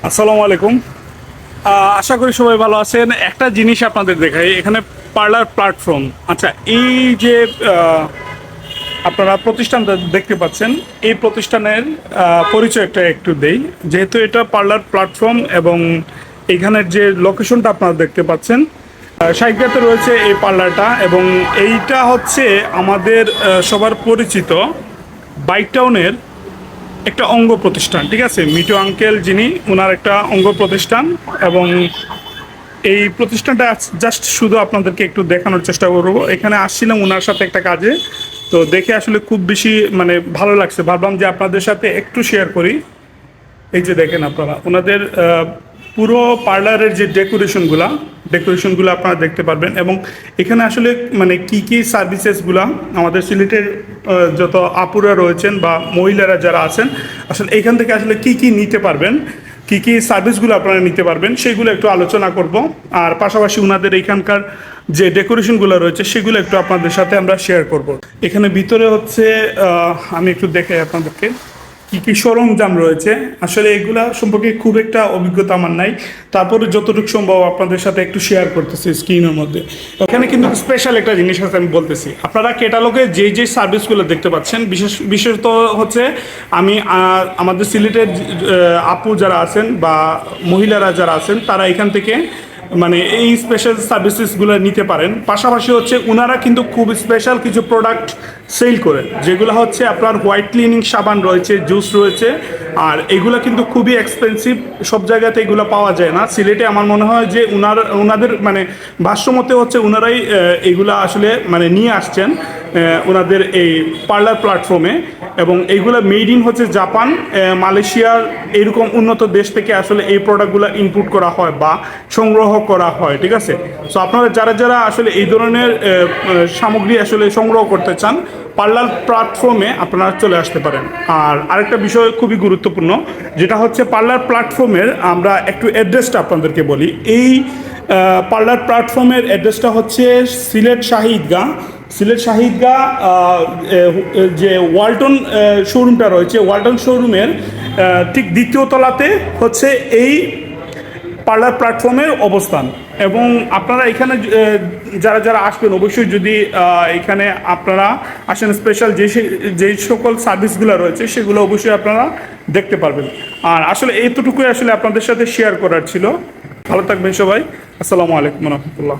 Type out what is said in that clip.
আসসালামু আলাইকুম। আশা করি সবাই ভালো আছেন। একটা জিনিস আপনাদের দেখাই, এখানে পার্লার প্ল্যাটফর্ম। আচ্ছা, এই যে আপনারা প্রতিষ্ঠানটা দেখতে পাচ্ছেন, এই প্রতিষ্ঠানের পরিচয়টা একটু দেই। যেহেতু এটা পার্লার প্ল্যাটফর্ম এবং এখানের যে লোকেশনটা আপনারা দেখতে পাচ্ছেন, সাইকাতে রয়েছে এই পার্লারটা, এবং এইটা হচ্ছে আমাদের সবার পরিচিত বাইক টাউনের একটা অঙ্গ প্রতিষ্ঠান। ঠিক আছে, মিটু আঙ্কেল যিনি, ওনার একটা অঙ্গ প্রতিষ্ঠান। এবং এই প্রতিষ্ঠানটা জাস্ট শুধু আপনাদেরকে একটু দেখানোর চেষ্টা করবো। এখানে আসছিলাম ওনার সাথে একটা কাজে, তো দেখে আসলে খুব বেশি মানে ভালো লাগছে, ভাবলাম যে আপনাদের সাথে একটু শেয়ার করি। এই যে দেখেন আপনারা ওনাদের পুরো পার্লারের যে ডেকোরেশনগুলো আপনারা দেখতে পারবেন। এবং এখানে আসলে মানে কি কি সার্ভিসেসগুলা আমাদের সিলেটের যত আপুরা রয়েছেন বা মহিলারা যারা আছেন, আসলে এখান থেকে আসলে কি কি নিতে পারবেন, কি কি সার্ভিসগুলো আপনারা নিতে পারবেন, সেগুলো একটু আলোচনা করব। আর পাশাপাশি ওনাদের এখানকার যে ডেকোরেশনগুলো রয়েছে সেগুলো একটু আপনাদের সাথে আমরা শেয়ার করব। এখানে ভিতরে হচ্ছে আমি একটু দেখাই আপনাদেরকে কী কী সরঞ্জাম রয়েছে। আসলে এগুলা সম্পর্কে খুব একটা অভিজ্ঞতা আমার নাই, তারপরে যতটুকু সম্ভব আপনাদের সাথে একটু শেয়ার করতেছি স্ক্রিনের মধ্যে। এখানে কিন্তু স্পেশাল একটা জিনিস আছে, আমি বলতেছি। আপনারা ক্যাটালগে যে সার্ভিসগুলো দেখতে পাচ্ছেন, বিশেষত হচ্ছে আমি আমাদের সিলেটের আপু যারা আছেন বা মহিলারা যারা আছেন, তারা এখান থেকে মানে এই স্পেশাল সার্ভিসেসগুলো নিতে পারেন। পাশাপাশি হচ্ছে ওনারা কিন্তু খুব স্পেশাল কিছু প্রোডাক্ট সেল করে, যেগুলো হচ্ছে আপনার হোয়াইট ক্লিনিং সাবান রয়েছে, জুস রয়েছে। আর এগুলো কিন্তু খুবই এক্সপেন্সিভ, সব জায়গাতে এগুলো পাওয়া যায় না। সিলেটে আমার মনে হয় যে ওনাদের মানে ভাষ্যমতে হচ্ছে ওনারাই এগুলা আসলে মানে নিয়ে আসছেন ওনাদের এই পার্লার প্ল্যাটফর্মে। এবং এইগুলো মেড ইন হচ্ছে জাপান, মালয়েশিয়ার এরকম উন্নত দেশ থেকে আসলে এই প্রোডাক্টগুলো ইনপুট করা হয় বা সংগ্রহ করা হয়। ঠিক আছে, সো আপনারা যারা যারা আসলে এই ধরনের সামগ্রী আসলে সংগ্রহ করতে চান, পার্লার প্ল্যাটফর্মে আপনারা চলে আসতে পারেন। আর আরেকটা বিষয় খুবই গুরুত্বপূর্ণ, যেটা হচ্ছে পার্লার প্ল্যাটফর্মের আমরা একটু অ্যাড্রেসটা আপনাদেরকে বলি। এই পার্লার প্ল্যাটফর্মের অ্যাড্রেসটা হচ্ছে সিলেট শাহিদগাঁ যে ওয়ালটন শোরুমটা রয়েছে, ওয়ালটন শোরুমের ঠিক দ্বিতীয় তলাতে হচ্ছে এই পার্লার প্ল্যাটফর্মের অবস্থান। এবং আপনারা এখানে যারা যারা আসবেন, অবশ্যই যদি এখানে আপনারা আসেন, স্পেশাল যেই সকল সার্ভিসগুলো রয়েছে সেগুলো অবশ্যই আপনারা দেখতে পারবেন। আর আসলে এইটুকুই আসলে আপনাদের সাথে শেয়ার করার ছিল। ভালো থাকবেন সবাই। আসসালামু আলাইকুম রহমতুল্লাহ।